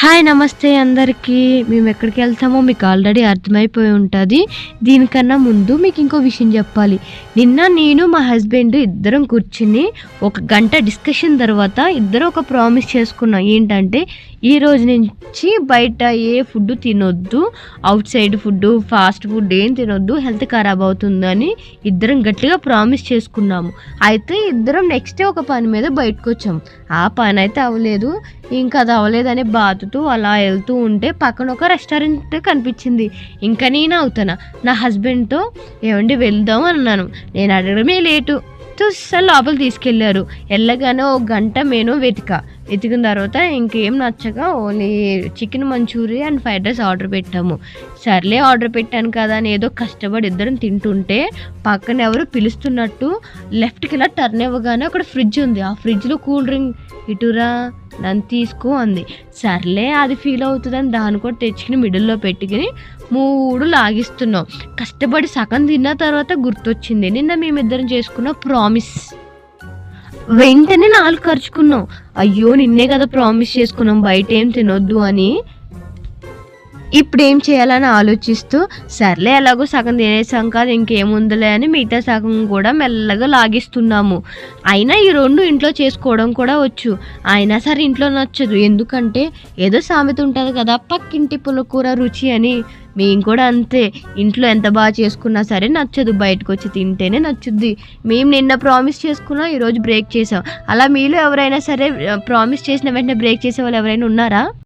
Hi నమస్తే అందరికీ. మేము ఎక్కడికి వెళ్తామో మీకు ఆల్రెడీ అర్థమైపోయి ఉంటుంది. దీనికన్నా ముందు మీకు ఇంకో విషయం చెప్పాలి. నిన్న నేను మా హస్బెండ్ ఇద్దరం కూర్చుని ఒక గంట డిస్కషన్ తర్వాత ఇద్దరం ఒక ప్రామిస్ చేసుకున్నాం. ఏంటంటే ఈ రోజు నుంచి బయట ఏ ఫుడ్ తినొద్దు, out side food, fast food ఏం తినొద్దు, హెల్త్ ఖరాబ్ అవుతుందని ఇద్దరం గట్టిగా ప్రామిస్ చేసుకున్నాము. అయితే ఇద్దరం నెక్స్ట్ డే ఒక పని మీద బయటకు వచ్చాం. ఆ పని అయితే అవ్వలేదు. ఇంకా అది అవ్వలేదని బాధతో అలా వెళ్తూ ఉంటే పక్కన ఒక రెస్టారెంట్ కనిపించింది. ఇంకా నేను అవుతాను నా హస్బెండ్తో ఏమండి వెళ్దాం అన్నాను. నేను అడగడమే లేటు సార్ లోపలికి తీసుకెళ్లారు. వెళ్ళగానే ఒక గంట నేను వెతికిన తర్వాత ఇంకేం నచ్చక only chicken manchuria and fried rice order పెట్టాము. సర్లే ఆర్డర్ పెట్టాను కదా అని ఏదో కష్టపడి ఇద్దరం తింటుంటే పక్కన ఎవరు పిలుస్తున్నట్టు లెఫ్ట్కి ఇలా టర్న్ ఇవ్వగానే అక్కడ ఫ్రిడ్జ్ ఉంది. ఆ ఫ్రిడ్జ్లో కూల్ డ్రింక్ ఇటురా నన్ను తీసుకో అంది. సర్లే అది ఫీల్ అవుతుందని దాన్ని కూడా తెచ్చుకుని మిడిల్లో పెట్టుకుని 3 లాగిస్తున్నాం. కష్టపడి సగం తిన్న తర్వాత గుర్తొచ్చింది నిన్న మేమిద్దరం చేసుకున్న ప్రామిస్. వెంటనే 4 ఖర్చుకున్నాం. అయ్యో నిన్నే కదా ప్రామిస్ చేసుకున్నాం బయట ఏం తినొద్దు అని. ఇప్పుడు ఏం చేయాలని ఆలోచిస్తూ సర్లే ఎలాగో సగం తినేసాం కాదు ఇంకేముందిలే అని మిగతా సగం కూడా మెల్లగా లాగిస్తున్నాము. అయినా ఈ 2 ఇంట్లో చేసుకోవడం కూడా వచ్చు. అయినా సరే ఇంట్లో నచ్చదు. ఎందుకంటే ఏదో సామెత ఉంటుంది కదా, పక్కింటి పులకూర రుచి అని. మేము కూడా అంతే. ఇంట్లో ఎంత బాగా చేసుకున్నా సరే నచ్చదు, బయటకు వచ్చి తింటేనే నచ్చుద్ది. మేము నిన్న ప్రామిస్ చేసుకున్నాం, ఈరోజు బ్రేక్ చేసాం. అలా మీలో ఎవరైనా సరే ప్రామిస్ చేసిన వెంటనే బ్రేక్ చేసే వాళ్ళు ఎవరైనా ఉన్నారా?